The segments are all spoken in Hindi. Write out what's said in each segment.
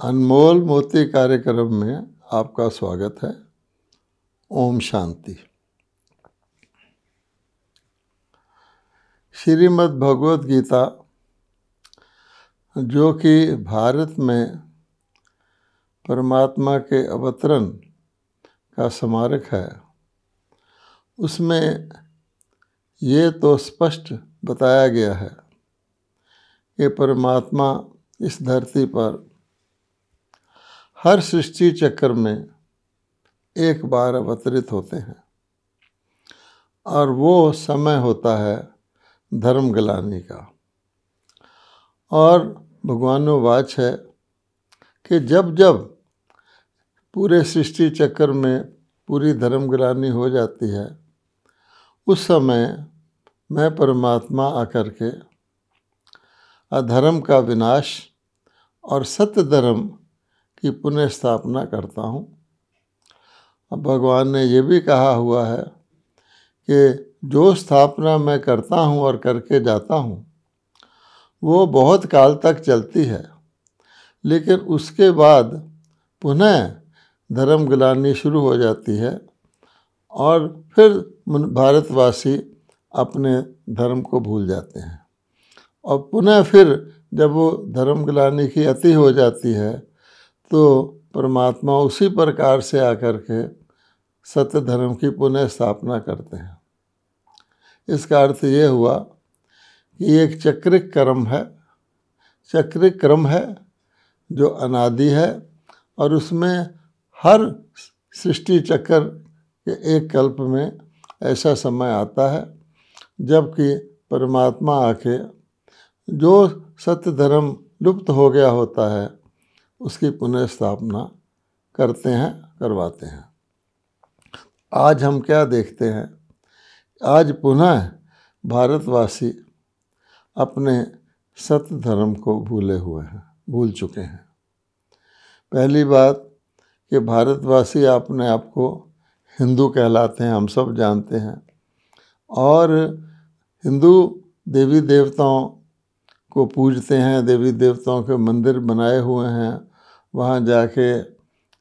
अनमोल मोती कार्यक्रम में आपका स्वागत है। ओम शांति। श्रीमद् भगवद गीता, जो कि भारत में परमात्मा के अवतरण का स्मारक है, उसमें ये तो स्पष्ट बताया गया है कि परमात्मा इस धरती पर हर सृष्टि चक्र में एक बार अवतरित होते हैं और वो समय होता है धर्म ग्लानि का। और भगवानोवाच है कि जब जब पूरे सृष्टि चक्र में पूरी धर्म ग्लानि हो जाती है, उस समय मैं परमात्मा आकर के अधर्म का विनाश और सत्य धर्म की पुनः स्थापना करता हूँ। अब भगवान ने ये भी कहा हुआ है कि जो स्थापना मैं करता हूँ और करके जाता हूँ वो बहुत काल तक चलती है, लेकिन उसके बाद पुनः धर्म ग्लानि शुरू हो जाती है और फिर भारतवासी अपने धर्म को भूल जाते हैं। और पुनः फिर जब वो धर्म ग्लानि की अति हो जाती है तो परमात्मा उसी प्रकार से आकर के सत्य धर्म की पुनः स्थापना करते हैं। इसका अर्थ ये हुआ कि एक चक्रिक क्रम है जो अनादि है और उसमें हर सृष्टि चक्र के एक कल्प में ऐसा समय आता है जबकि परमात्मा आके जो सत्य धर्म लुप्त हो गया होता है उसकी पुनः स्थापना करवाते हैं। आज हम क्या देखते हैं? आज पुनः भारतवासी अपने सत्य धर्म को भूल चुके हैं। पहली बात कि भारतवासी अपने आप को हिंदू कहलाते हैं, हम सब जानते हैं, और हिंदू देवी देवताओं को पूजते हैं, देवी देवताओं के मंदिर बनाए हुए हैं, वहाँ जाके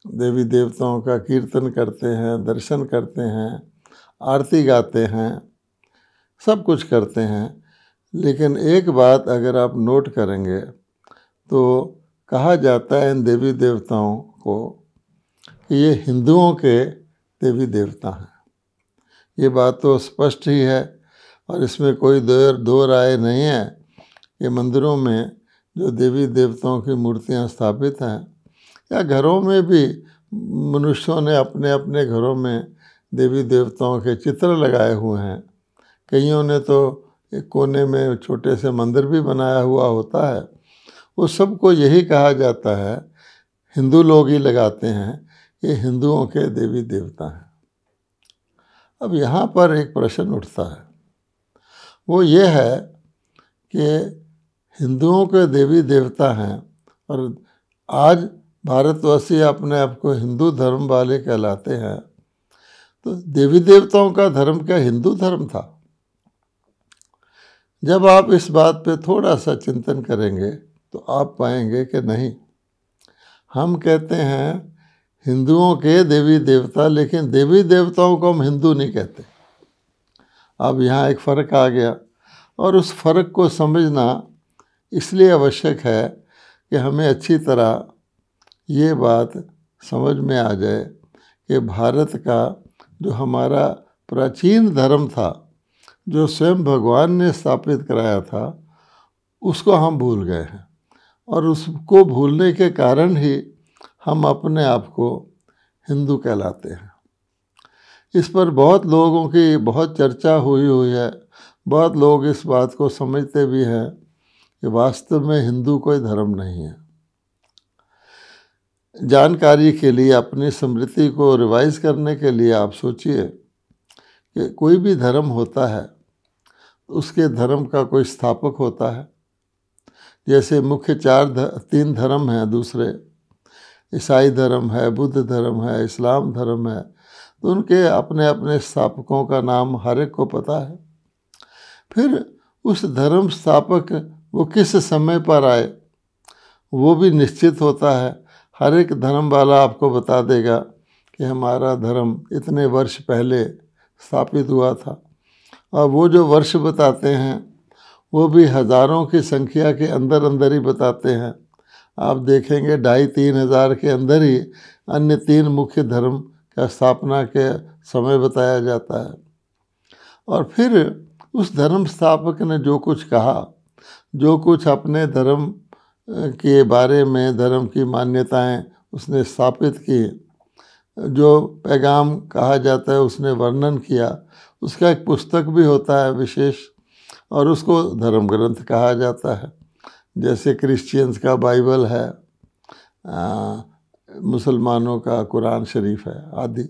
देवी देवताओं का कीर्तन करते हैं, दर्शन करते हैं, आरती गाते हैं, सब कुछ करते हैं। लेकिन एक बात अगर आप नोट करेंगे तो कहा जाता है इन देवी देवताओं को कि ये हिंदुओं के देवी देवता हैं। ये बात तो स्पष्ट ही है और इसमें कोई दो राय नहीं है कि मंदिरों में जो देवी देवताओं की मूर्तियां स्थापित हैं या घरों में भी मनुष्यों ने अपने अपने घरों में देवी देवताओं के चित्र लगाए हुए हैं। कईयों ने तो एक कोने में छोटे से मंदिर भी बनाया हुआ होता है। उस सबको यही कहा जाता है, हिंदू लोग ही लगाते हैं, ये हिंदुओं के देवी देवता हैं। अब यहाँ पर एक प्रश्न उठता है, वो ये है कि हिंदुओं के देवी देवता हैं और आज भारतवासी अपने आप को हिंदू धर्म वाले कहलाते हैं, तो देवी देवताओं का धर्म क्या हिंदू धर्म था? जब आप इस बात पे थोड़ा सा चिंतन करेंगे तो आप पाएंगे कि नहीं, हम कहते हैं हिंदुओं के देवी देवता, लेकिन देवी देवताओं को हम हिंदू नहीं कहते। अब यहाँ एक फ़र्क आ गया और उस फ़र्क को समझना इसलिए आवश्यक है कि हमें अच्छी तरह ये बात समझ में आ जाए कि भारत का जो हमारा प्राचीन धर्म था, जो स्वयं भगवान ने स्थापित कराया था, उसको हम भूल गए हैं और उसको भूलने के कारण ही हम अपने आप को हिंदू कहलाते हैं। इस पर बहुत लोगों की बहुत चर्चा हुई है। बहुत लोग इस बात को समझते भी हैं कि वास्तव में हिंदू कोई धर्म नहीं है। जानकारी के लिए, अपनी स्मृति को रिवाइज करने के लिए आप सोचिए कि कोई भी धर्म होता है, उसके धर्म का कोई स्थापक होता है। जैसे मुख्य तीन धर्म हैं दूसरे, ईसाई धर्म है, बुद्ध धर्म है, इस्लाम धर्म है, तो उनके अपने अपने स्थापकों का नाम हर एक को पता है। फिर उस धर्म स्थापक वो किस समय पर आए वो भी निश्चित होता है। हर एक धर्म वाला आपको बता देगा कि हमारा धर्म इतने वर्ष पहले स्थापित हुआ था। और वो जो वर्ष बताते हैं वो भी हज़ारों की संख्या के अंदर अंदर ही बताते हैं। आप देखेंगे 2,500-3 हज़ार के अंदर ही अन्य 3 मुख्य धर्म का स्थापना के समय बताया जाता है। और फिर उस धर्म स्थापक ने जो कुछ कहा, जो कुछ अपने धर्म के बारे में, धर्म की मान्यताएं उसने स्थापित की, जो पैगाम कहा जाता है उसने वर्णन किया, उसका एक पुस्तक भी होता है विशेष, और उसको धर्म ग्रंथ कहा जाता है। जैसे क्रिश्चियंस का बाइबल है, मुसलमानों का कुरान शरीफ है आदि।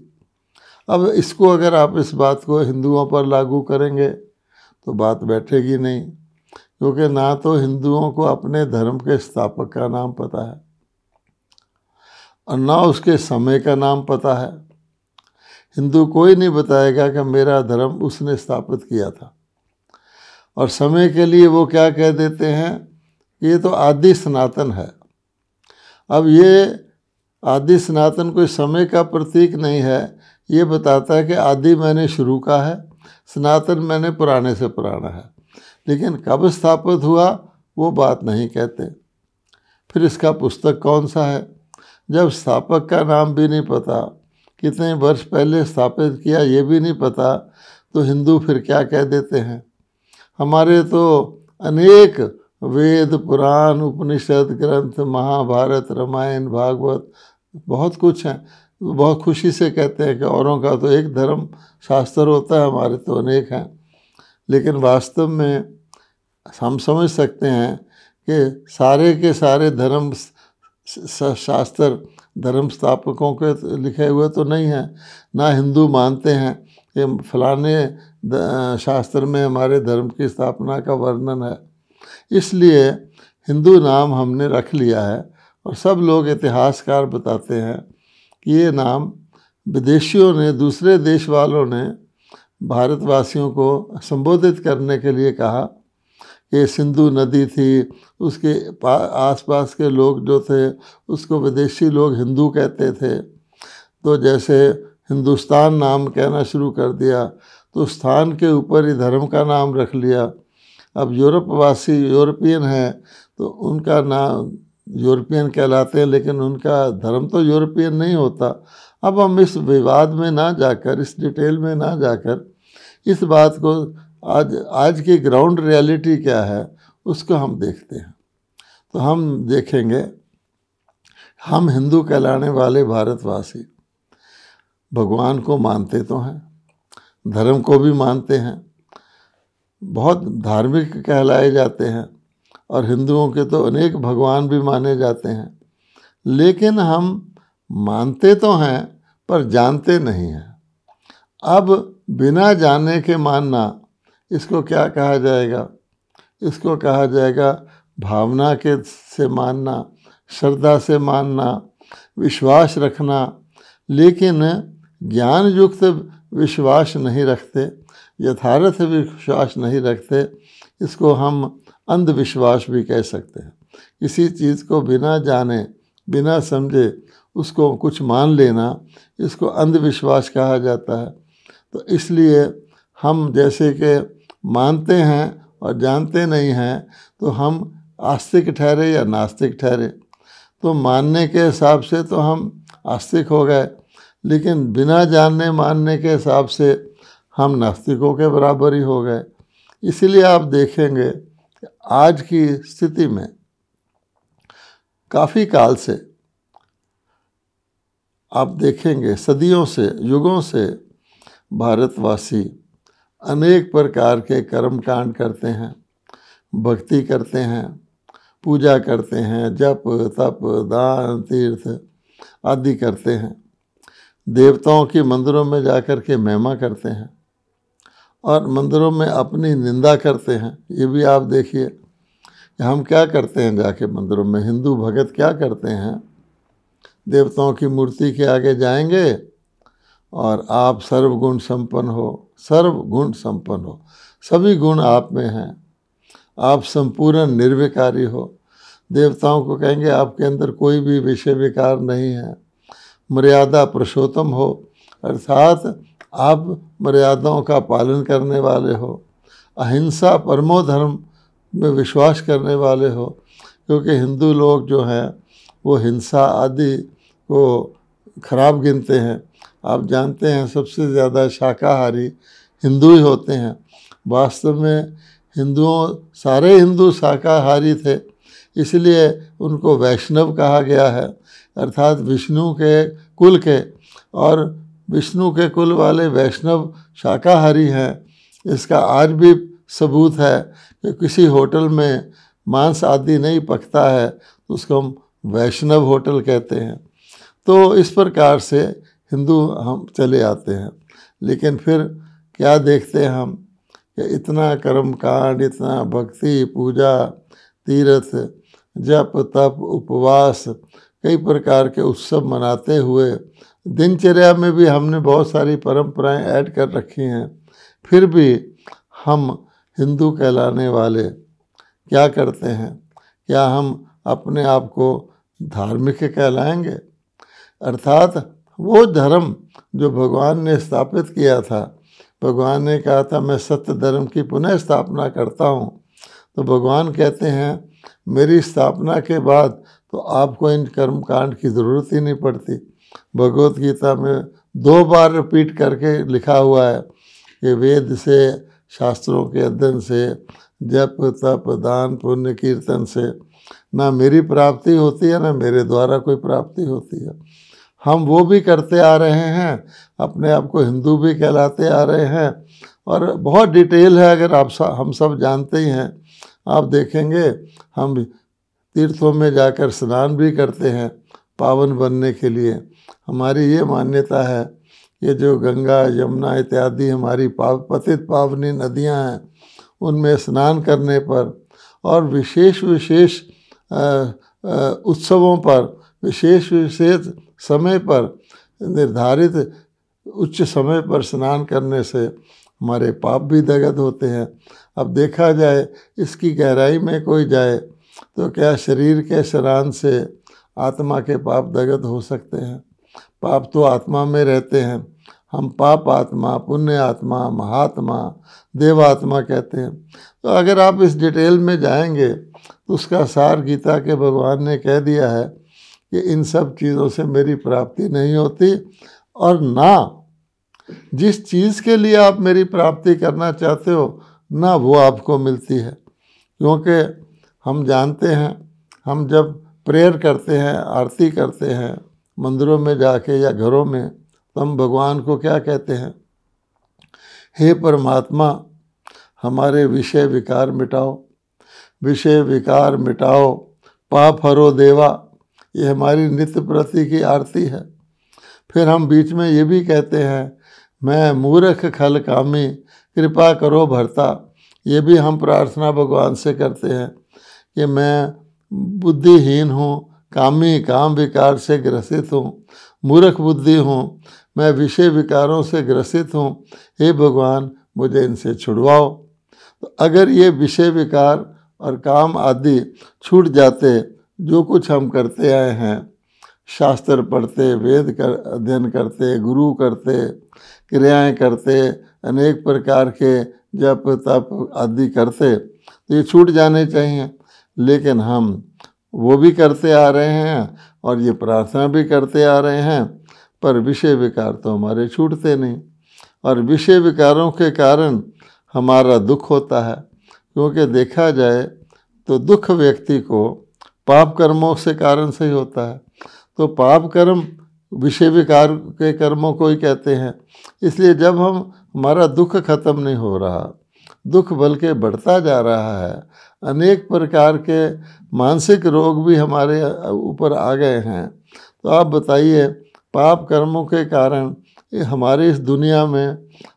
अब इसको अगर आप इस बात को हिंदुओं पर लागू करेंगे तो बात बैठेगी नहीं, क्योंकि ना तो हिंदुओं को अपने धर्म के स्थापक का नाम पता है और ना उसके समय का नाम पता है। हिंदू कोई नहीं बताएगा कि मेरा धर्म उसने स्थापित किया था। और समय के लिए वो क्या कह देते हैं कि ये तो आदि सनातन है। अब ये आदि सनातन कोई समय का प्रतीक नहीं है, ये बताता है कि आदि मैंने शुरू का है, सनातन मैंने पुराने से पुराना है, लेकिन कब स्थापित हुआ वो बात नहीं कहते। फिर इसका पुस्तक कौन सा है? जब स्थापक का नाम भी नहीं पता, कितने वर्ष पहले स्थापित किया ये भी नहीं पता, तो हिंदू फिर क्या कह देते हैं? हमारे तो अनेक वेद, पुराण, उपनिषद, ग्रंथ, महाभारत, रामायण, भागवत बहुत कुछ हैं। बहुत खुशी से कहते हैं कि औरों का तो एक धर्म शास्त्र होता है, हमारे तो अनेक हैं। लेकिन वास्तव में हम समझ सकते हैं कि सारे के सारे धर्म शास्त्र धर्म स्थापकों के लिखे हुए तो नहीं हैं। ना हिंदू मानते हैं कि फलाने शास्त्र में हमारे धर्म की स्थापना का वर्णन है। इसलिए हिंदू नाम हमने रख लिया है, और सब लोग इतिहासकार बताते हैं कि ये नाम विदेशियों ने, दूसरे देश वालों ने भारतवासियों को संबोधित करने के लिए कहा कि सिंधु नदी थी, उसके आसपास के लोग जो थे उसको विदेशी लोग हिंदू कहते थे। तो जैसे हिंदुस्तान नाम कहना शुरू कर दिया तो स्थान के ऊपर ही धर्म का नाम रख लिया। अब यूरोपवासी यूरोपियन है तो उनका नाम यूरोपियन कहलाते हैं, लेकिन उनका धर्म तो यूरोपियन नहीं होता। अब हम इस विवाद में ना जाकर, इस डिटेल में ना जाकर, इस बात को आज की ग्राउंड रियलिटी क्या है उसको हम देखते हैं। तो हम देखेंगे, हम हिंदू कहलाने वाले भारतवासी भगवान को मानते तो हैं, धर्म को भी मानते हैं, बहुत धार्मिक कहलाए जाते हैं, और हिंदुओं के तो अनेक भगवान भी माने जाते हैं। लेकिन हम मानते तो हैं पर जानते नहीं हैं। अब बिना जाने के मानना, इसको क्या कहा जाएगा? इसको कहा जाएगा भावना के से मानना, श्रद्धा से मानना, विश्वास रखना। लेकिन ज्ञान युक्त विश्वास नहीं रखते, यथार्थ विश्वास नहीं रखते। इसको हम अंधविश्वास भी कह सकते हैं। किसी चीज़ को बिना जाने, बिना समझे उसको कुछ मान लेना, इसको अंधविश्वास कहा जाता है। तो इसलिए हम जैसे कि मानते हैं और जानते नहीं हैं, तो हम आस्तिक ठहरे या नास्तिक ठहरे। तो मानने के हिसाब से तो हम आस्तिक हो गए, लेकिन बिना जानने मानने के हिसाब से हम नास्तिकों के बराबर ही हो गए। इसीलिए आप देखेंगे कि आज की स्थिति में काफ़ी काल से आप देखेंगे, सदियों से, युगों से भारतवासी अनेक प्रकार के कर्म कांड करते हैं, भक्ति करते हैं, पूजा करते हैं, जप तप दान तीर्थ आदि करते हैं, देवताओं के मंदिरों में जाकर के महिमा करते हैं और मंदिरों में अपनी निंदा करते हैं। ये भी आप देखिए, हम क्या करते हैं जाके मंदिरों में, हिंदू भगत क्या करते हैं, देवताओं की मूर्ति के आगे जाएंगे और आप सर्वगुण संपन्न हो, सर्वगुण संपन्न हो, सभी गुण आप में हैं, आप संपूर्ण निर्विकारी हो। देवताओं को कहेंगे आपके अंदर कोई भी विषय विकार नहीं है, मर्यादा पुरुषोत्तम हो, अर्थात आप मर्यादाओं का पालन करने वाले हो, अहिंसा परमो धर्म में विश्वास करने वाले हो, क्योंकि हिंदू लोग जो हैं वो हिंसा आदि को खराब गिनते हैं। आप जानते हैं सबसे ज़्यादा शाकाहारी हिंदू ही होते हैं। वास्तव में सारे हिंदू शाकाहारी थे, इसलिए उनको वैष्णव कहा गया है, अर्थात विष्णु के कुल के, और विष्णु के कुल वाले वैष्णव शाकाहारी हैं। इसका आज भी सबूत है कि किसी होटल में मांस आदि नहीं पकता है तो उसको हम वैष्णव होटल कहते हैं। तो इस प्रकार से हिंदू हम चले आते हैं। लेकिन फिर क्या देखते हैं हम कि इतना कर्म कांड, इतना भक्ति, पूजा, तीर्थ, जप, तप, उपवास, कई प्रकार के उत्सव मनाते हुए दिनचर्या में भी हमने बहुत सारी परंपराएं ऐड कर रखी हैं, फिर भी हम हिंदू कहलाने वाले क्या करते हैं? क्या हम अपने आप को धार्मिक कहलाएंगे? अर्थात वो धर्म जो भगवान ने स्थापित किया था, भगवान ने कहा था मैं सत्य धर्म की पुनः स्थापना करता हूँ, तो भगवान कहते हैं मेरी स्थापना के बाद तो आपको इन कर्म कांड की ज़रूरत ही नहीं पड़ती। भगवत गीता में 2 बार रिपीट करके लिखा हुआ है कि वेद से, शास्त्रों के अध्ययन से, जप तप दान पुण्य कीर्तन से ना मेरी प्राप्ति होती है, ना मेरे द्वारा कोई प्राप्ति होती है। हम वो भी करते आ रहे हैं, अपने आप को हिंदू भी कहलाते आ रहे हैं, और बहुत डिटेल है, अगर हम सब जानते ही हैं। आप देखेंगे हम तीर्थों में जाकर स्नान भी करते हैं पावन बनने के लिए। हमारी ये मान्यता है कि जो गंगा यमुना इत्यादि हमारी पतित पावनी नदियां हैं, उनमें स्नान करने पर और विशेष उत्सवों पर, विशेष समय पर, निर्धारित उच्च समय पर स्नान करने से हमारे पाप भी दग्ध होते हैं। अब देखा जाए, इसकी गहराई में कोई जाए तो क्या शरीर के स्नान से आत्मा के पाप दग्ध हो सकते हैं? पाप तो आत्मा में रहते हैं। हम पाप आत्मा, पुण्य आत्मा, महात्मा, देवात्मा कहते हैं। तो अगर आप इस डिटेल में जाएंगे तो उसका सार गीता के भगवान ने कह दिया है कि इन सब चीज़ों से मेरी प्राप्ति नहीं होती, और ना जिस चीज़ के लिए आप मेरी प्राप्ति करना चाहते हो ना वो आपको मिलती है। क्योंकि हम जानते हैं, हम जब प्रेयर करते हैं, आरती करते हैं मंदिरों में जाके या घरों में, तो हम भगवान को क्या कहते हैं? हे परमात्मा, हमारे विषय विकार मिटाओ, विषय विकार मिटाओ, पाप हरो देवा। ये हमारी नित्य प्रति की आरती है। फिर हम बीच में ये भी कहते हैं मैं मूर्ख खल कामी, कृपा करो भरता। ये भी हम प्रार्थना भगवान से करते हैं कि मैं बुद्धिहीन हूँ, कामी, काम विकार से ग्रसित हूँ, मूर्ख बुद्धि हूँ, मैं विषय विकारों से ग्रसित हूँ, हे भगवान मुझे इनसे छुड़वाओ। तो अगर ये विषय विकार और काम आदि छूट जाते, जो कुछ हम करते आए हैं, शास्त्र पढ़ते, वेद कर अध्ययन करते, गुरु करते, क्रियाएं करते, अनेक प्रकार के जप तप आदि करते, तो ये छूट जाने चाहिए। लेकिन हम वो भी करते आ रहे हैं और ये प्रार्थना भी करते आ रहे हैं, पर विषय विकार तो हमारे छूटते नहीं, और विषय विकारों के कारण हमारा दुख होता है। क्योंकि देखा जाए तो दुख व्यक्ति को पाप कर्मों से कारण से ही होता है। तो पाप कर्म विषय विकार के कर्मों को ही कहते हैं। इसलिए जब हमारा दुख खत्म नहीं हो रहा, दुख बल्कि बढ़ता जा रहा है, अनेक प्रकार के मानसिक रोग भी हमारे ऊपर आ गए हैं, तो आप बताइए पाप कर्मों के कारण हमारी इस दुनिया में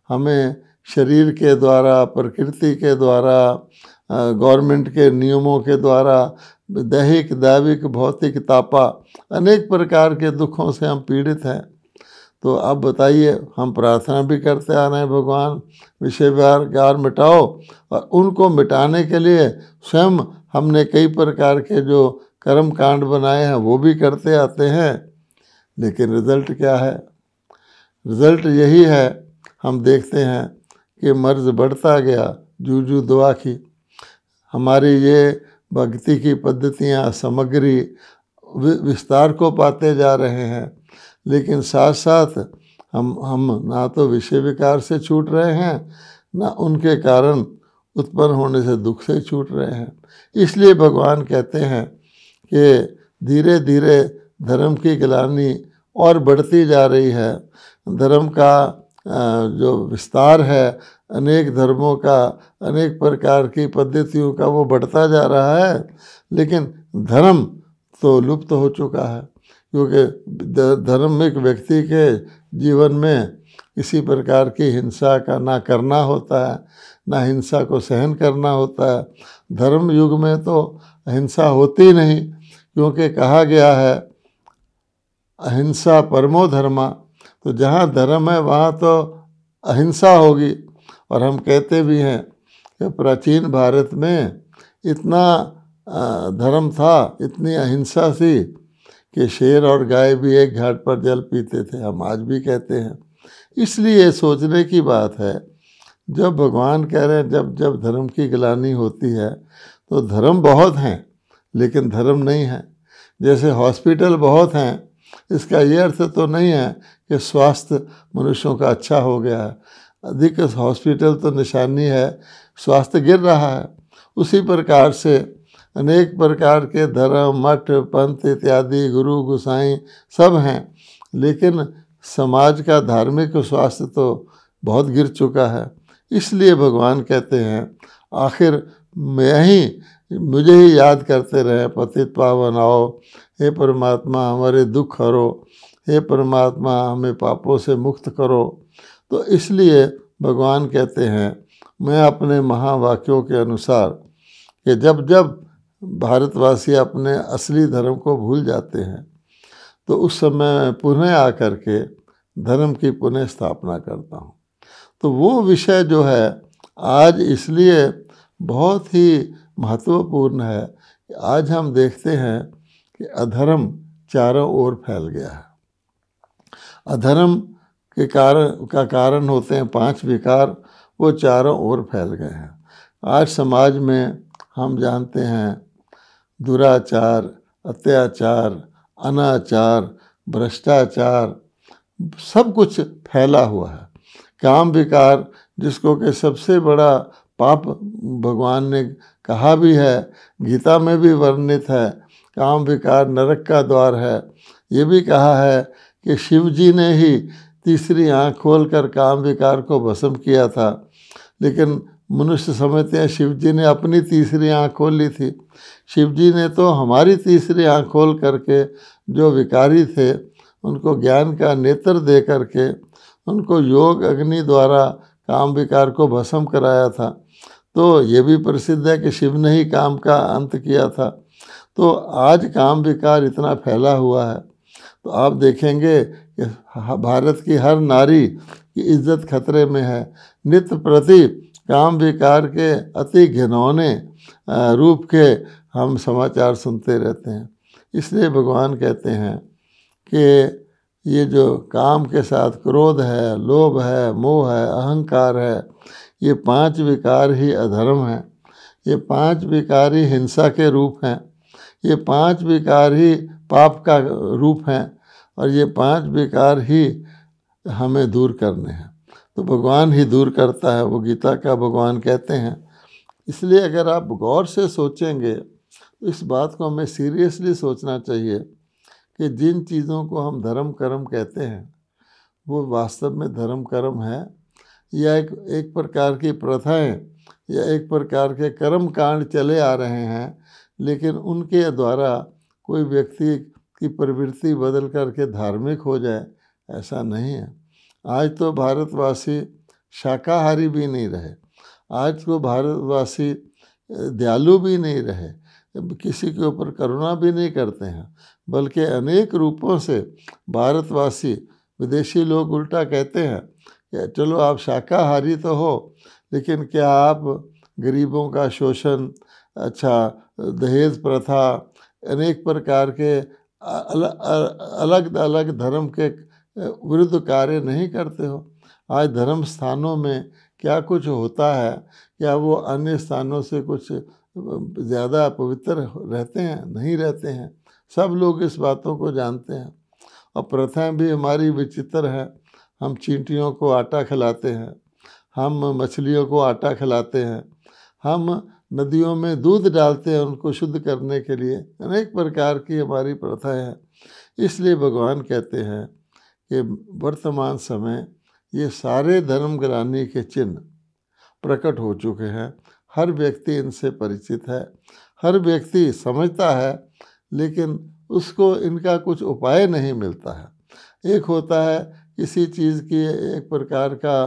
हमें शरीर के द्वारा, प्रकृति के द्वारा, गवर्नमेंट के नियमों के द्वारा, दैहिक दैविक भौतिक तापा, अनेक प्रकार के दुखों से हम पीड़ित हैं। तो अब बताइए, हम प्रार्थना भी करते आ रहे हैं, भगवान विषय विकार मिटाओ, और उनको मिटाने के लिए स्वयं हमने कई प्रकार के जो कर्म कांड बनाए हैं वो भी करते आते हैं, लेकिन रिजल्ट क्या है? रिजल्ट यही है, हम देखते हैं कि मर्ज बढ़ता गया, जूझू दुआ की। हमारी ये भक्ति की पद्धतियाँ, सामग्री विस्तार को पाते जा रहे हैं, लेकिन साथ साथ हम ना तो विषय विकार से छूट रहे हैं, ना उनके कारण उत्पन्न होने से दुख से छूट रहे हैं। इसलिए भगवान कहते हैं कि धीरे धीरे धर्म की ग्लानि और बढ़ती जा रही है। धर्म का जो विस्तार है, अनेक धर्मों का, अनेक प्रकार की पद्धतियों का, वो बढ़ता जा रहा है, लेकिन धर्म तो लुप्त हो चुका है, क्योंकि धार्मिक व्यक्ति के जीवन में किसी प्रकार की हिंसा का ना करना होता है, ना हिंसा को सहन करना होता है। धर्म युग में तो हिंसा होती नहीं, क्योंकि कहा गया है अहिंसा परमो धर्मा। तो जहाँ धर्म है वहाँ तो अहिंसा होगी। और हम कहते भी हैं कि प्राचीन भारत में इतना धर्म था, इतनी अहिंसा थी कि शेर और गाय भी एक घाट पर जल पीते थे, हम आज भी कहते हैं। इसलिए सोचने की बात है, जब भगवान कह रहे हैं जब जब धर्म की ग्लानि होती है, तो धर्म बहुत हैं लेकिन धर्म नहीं है। जैसे हॉस्पिटल बहुत हैं, इसका ये अर्थ तो नहीं है कि स्वास्थ्य मनुष्यों का अच्छा हो गया है। अधिक हॉस्पिटल तो निशानी है स्वास्थ्य गिर रहा है। उसी प्रकार से अनेक प्रकार के धर्म, मठ, पंथ इत्यादि, गुरु गोसाई सब हैं, लेकिन समाज का धार्मिक स्वास्थ्य तो बहुत गिर चुका है। इसलिए भगवान कहते हैं आखिर मुझे ही याद करते रहे, पतित पावन आओ, हे परमात्मा हमारे दुख हरो, हे परमात्मा हमें पापों से मुक्त करो। तो इसलिए भगवान कहते हैं, मैं अपने महावाक्यों के अनुसार कि जब जब भारतवासी अपने असली धर्म को भूल जाते हैं, तो उस समय पुनः आकर के धर्म की पुनः स्थापना करता हूँ। तो वो विषय जो है आज इसलिए बहुत ही महत्वपूर्ण है कि आज हम देखते हैं कि अधर्म चारों ओर फैल गया है। अधर्म के कारण होते हैं 5 विकार, वो चारों ओर फैल गए हैं। आज समाज में हम जानते हैं दुराचार, अत्याचार, अनाचार, भ्रष्टाचार सब कुछ फैला हुआ है। काम विकार, जिसको कि सबसे बड़ा पाप भगवान ने कहा भी है, गीता में भी वर्णित है, काम विकार नरक का द्वार है। ये भी कहा है कि शिव जी ने ही तीसरी आँख खोलकर काम विकार को भस्म किया था, लेकिन मनुष्य समझते हैं शिव जी ने अपनी तीसरी आँख खोल ली थी। शिव जी ने तो हमारी तीसरी आँख खोल करके जो विकारी थे उनको ज्ञान का नेत्र दे करके उनको योग अग्नि द्वारा काम विकार को भस्म कराया था। तो ये भी प्रसिद्ध है कि शिव ने ही काम का अंत किया था। तो आज काम विकार इतना फैला हुआ है, तो आप देखेंगे कि भारत की हर नारी की इज्जत खतरे में है। नित्य प्रति काम विकार के अति घिनौने रूप के हम समाचार सुनते रहते हैं। इसलिए भगवान कहते हैं कि ये जो काम के साथ क्रोध है, लोभ है, मोह है, अहंकार है, ये 5 विकार ही अधर्म हैं। ये 5 विकार ही हिंसा के रूप हैं। ये 5 विकार ही पाप का रूप हैं, और ये 5 विकार ही हमें दूर करने हैं। तो भगवान ही दूर करता है, वो गीता का भगवान कहते हैं। इसलिए अगर आप गौर से सोचेंगे तो इस बात को हमें सीरियसली सोचना चाहिए कि जिन चीज़ों को हम धर्म कर्म कहते हैं वो वास्तव में धर्म कर्म है, या एक प्रकार की प्रथाएं या एक प्रकार के कर्म कांड चले आ रहे हैं, लेकिन उनके द्वारा कोई व्यक्ति की प्रवृत्ति बदल करके धार्मिक हो जाए, ऐसा नहीं है। आज तो भारतवासी शाकाहारी भी नहीं रहे, आज तो भारतवासी दयालु भी नहीं रहे, किसी के ऊपर करुणा भी नहीं करते हैं, बल्कि अनेक रूपों से भारतवासी विदेशी लोग उल्टा कहते हैं कि चलो आप शाकाहारी तो हो, लेकिन क्या आप गरीबों का शोषण, अच्छा दहेज प्रथा, अनेक प्रकार के अलग अलग धर्म के विरुद्ध कार्य नहीं करते हो? आज धर्म स्थानों में क्या कुछ होता है, क्या वो अन्य स्थानों से कुछ ज़्यादा पवित्र रहते हैं? नहीं रहते हैं। सब लोग इस बातों को जानते हैं। और प्रथाएं भी हमारी विचित्र हैं। हम चींटियों को आटा खिलाते हैं, हम मछलियों को आटा खिलाते हैं, हम नदियों में दूध डालते हैं उनको शुद्ध करने के लिए। अनेक प्रकार की हमारी प्रथाएं हैं। इसलिए भगवान कहते हैं कि वर्तमान समय ये सारे धर्मग्लानि के चिन्ह प्रकट हो चुके हैं। हर व्यक्ति इनसे परिचित है, हर व्यक्ति समझता है, लेकिन उसको इनका कुछ उपाय नहीं मिलता है। एक होता है किसी चीज़ की एक प्रकार का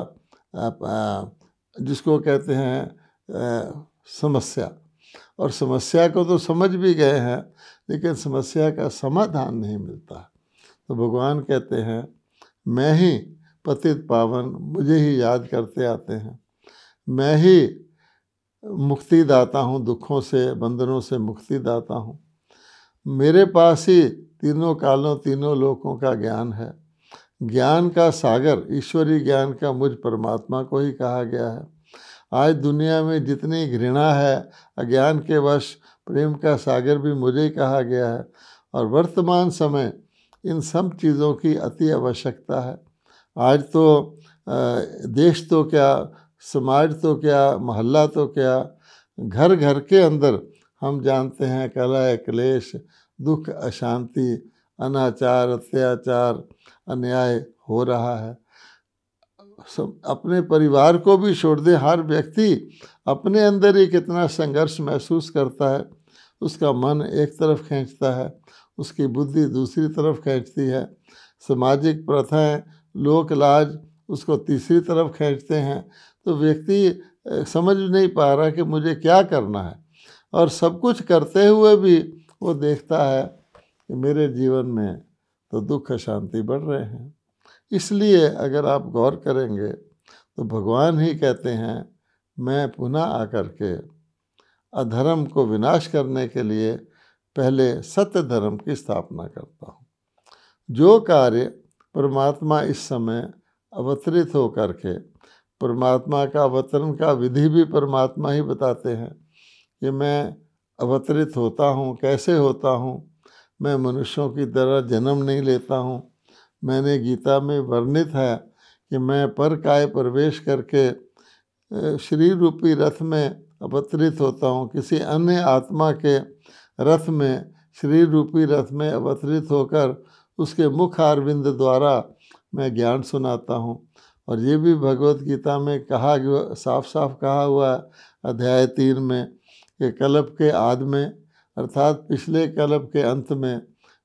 जिसको कहते हैं समस्या, और समस्या को तो समझ भी गए हैं, लेकिन समस्या का समाधान नहीं मिलता है। तो भगवान कहते हैं मैं ही पतित पावन, मुझे ही याद करते आते हैं। मैं ही मुक्ति दाता हूँ, दुखों से बंधनों से मुक्ति दाता हूँ। मेरे पास ही तीनों कालों तीनों लोकों का ज्ञान है। ज्ञान का सागर, ईश्वरीय ज्ञान का मुझ परमात्मा को ही कहा गया है। आज दुनिया में जितनी घृणा है, अज्ञान के वश प्रेम का सागर भी मुझे ही कहा गया है। और वर्तमान समय इन सब चीज़ों की अति आवश्यकता है। आज तो देश तो क्या, समाज तो क्या, मोहल्ला तो क्या, घर घर के अंदर हम जानते हैं कलह क्लेश, दुख, अशांति, अनाचार, अत्याचार, अन्याय हो रहा है। सब अपने परिवार को भी छोड़ दे, हर व्यक्ति अपने अंदर ही कितना संघर्ष महसूस करता है। उसका मन एक तरफ खींचता है, उसकी बुद्धि दूसरी तरफ खींचती है। सामाजिक प्रथाएं, लोक लाज उसको तीसरी तरफ खींचते हैं। तो व्यक्ति समझ नहीं पा रहा कि मुझे क्या करना है, और सब कुछ करते हुए भी वो देखता है कि मेरे जीवन में तो दुख अशांति बढ़ रहे हैं। इसलिए अगर आप गौर करेंगे तो भगवान ही कहते हैं मैं पुनः आकर के अधर्म को विनाश करने के लिए पहले सत्य धर्म की स्थापना करता हूँ। जो कार्य परमात्मा इस समय अवतरित हो करके, परमात्मा का अवतरण का विधि भी परमात्मा ही बताते हैं कि मैं अवतरित होता हूँ, कैसे होता हूँ। मैं मनुष्यों की तरह जन्म नहीं लेता हूँ। मैंने गीता में वर्णित है कि मैं पर काय प्रवेश करके शरीर रूपी रथ में अवतरित होता हूँ। किसी अन्य आत्मा के रथ में, शरीर रूपी रथ में अवतरित होकर उसके मुख अरविंद द्वारा मैं ज्ञान सुनाता हूँ। और ये भी भगवत गीता में कहा, साफ साफ कहा हुआ है अध्याय 3 में कि कल्प के आदि में, अर्थात पिछले कल्प के अंत में,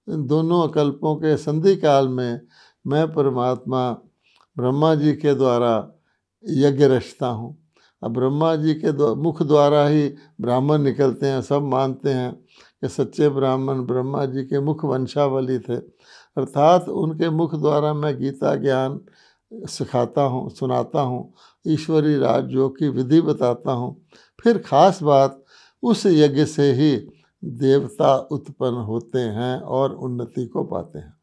इन दोनों कल्पों के संधि काल में मैं परमात्मा ब्रह्मा जी के द्वारा यज्ञ रचता हूँ। अब ब्रह्मा जी के मुख द्वारा ही ब्राह्मण निकलते हैं। सब मानते हैं कि सच्चे ब्राह्मण ब्रह्मा जी के मुख वंशावली थे, अर्थात उनके मुख द्वारा मैं गीता ज्ञान सिखाता हूँ, सुनाता हूँ, ईश्वरी राजयोग की विधि बताता हूँ। फिर खास बात, उस यज्ञ से ही देवता उत्पन्न होते हैं और उन्नति को पाते हैं।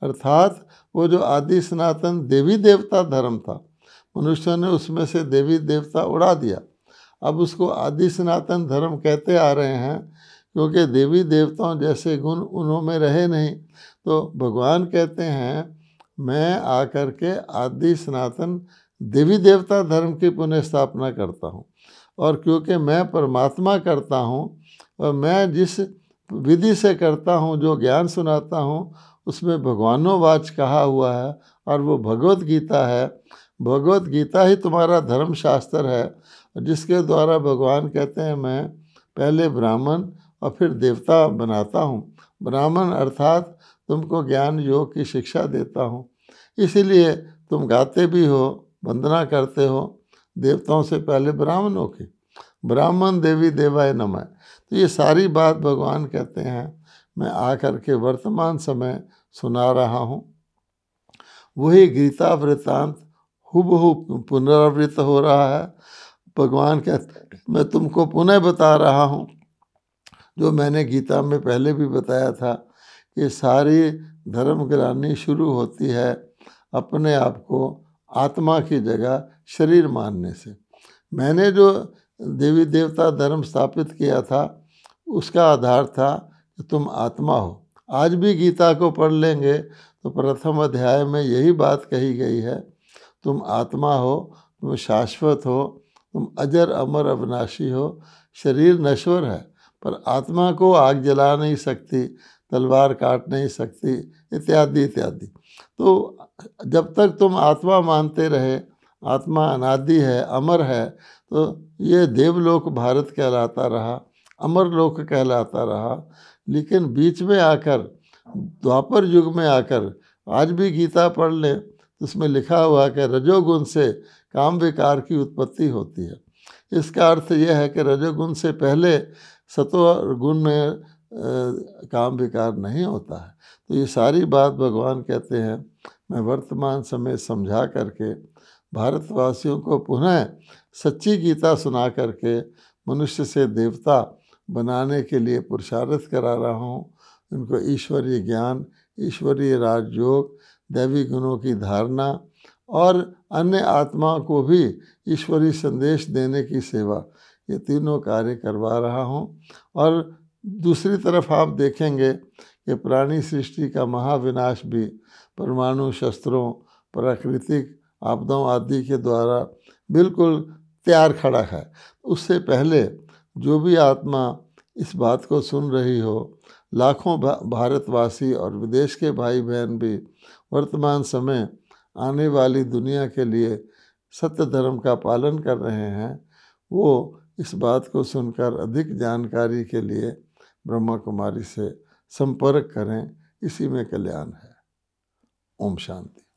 अर्थात वो जो आदि सनातन देवी देवता धर्म था, मनुष्यों ने उसमें से देवी देवता उड़ा दिया। अब उसको आदि सनातन धर्म कहते आ रहे हैं, क्योंकि देवी देवताओं जैसे गुण उन्होंने रहे नहीं। तो भगवान कहते हैं मैं आकर के आदि सनातन देवी देवता धर्म की पुनः स्थापना करता हूँ। और क्योंकि मैं परमात्मा करता हूँ, और मैं जिस विधि से करता हूँ, जो ज्ञान सुनाता हूँ, उसमें भगवानोवाच कहा हुआ है, और वो भगवत गीता है। भगवत गीता ही तुम्हारा धर्मशास्त्र है, जिसके द्वारा भगवान कहते हैं मैं पहले ब्राह्मण और फिर देवता बनाता हूँ। ब्राह्मण अर्थात तुमको ज्ञान योग की शिक्षा देता हूँ। इसीलिए तुम गाते भी हो, वंदना करते हो देवताओं से पहले ब्राह्मणों की। ब्राह्मण देवी देवाय नमः। तो ये सारी बात भगवान कहते हैं मैं आकर के वर्तमान समय सुना रहा हूँ। वही गीता वृत्तांत हूबहू पुनरावृत्त हो रहा है। भगवान कहते मैं तुमको पुनः बता रहा हूँ जो मैंने गीता में पहले भी बताया था कि सारी धर्मग्लानि शुरू होती है अपने आप को आत्मा की जगह शरीर मानने से। मैंने जो देवी देवता धर्म स्थापित किया था उसका आधार था कि तुम आत्मा हो। आज भी गीता को पढ़ लेंगे तो प्रथम अध्याय में यही बात कही गई है, तुम आत्मा हो, तुम शाश्वत हो, तुम अजर अमर अविनाशी हो। शरीर नश्वर है पर आत्मा को आग जला नहीं सकती, तलवार काट नहीं सकती, इत्यादि इत्यादि। तो जब तक तुम आत्मा मानते रहे, आत्मा अनादि है, अमर है, तो ये देवलोक भारत कहलाता रहा, अमरलोक कहलाता रहा। लेकिन बीच में आकर, द्वापर युग में आकर, आज भी गीता पढ़ लें तो उसमें लिखा हुआ कि रजोगुण से काम विकार की उत्पत्ति होती है। इसका अर्थ यह है कि रजोगुण से पहले सत्व गुण में काम विकार नहीं होता है। तो ये सारी बात भगवान कहते हैं मैं वर्तमान समय समझा करके भारतवासियों को पुनः सच्ची गीता सुना करके मनुष्य से देवता बनाने के लिए पुरुषार्थ करा रहा हूँ। उनको ईश्वरीय ज्ञान, ईश्वरीय राजयोग, दैवी गुणों की धारणा और अन्य आत्माओं को भी ईश्वरीय संदेश देने की सेवा, ये तीनों कार्य करवा रहा हूँ। और दूसरी तरफ आप देखेंगे कि प्राणी सृष्टि का महाविनाश भी परमाणु शस्त्रों, प्राकृतिक आपदाओं आदि के द्वारा बिल्कुल तैयार खड़ा है। उससे पहले जो भी आत्मा इस बात को सुन रही हो, लाखों भारतवासी और विदेश के भाई बहन भी वर्तमान समय आने वाली दुनिया के लिए सत्य धर्म का पालन कर रहे हैं, वो इस बात को सुनकर अधिक जानकारी के लिए ब्रह्मा कुमारी से संपर्क करें। इसी में कल्याण है। ओम शांति।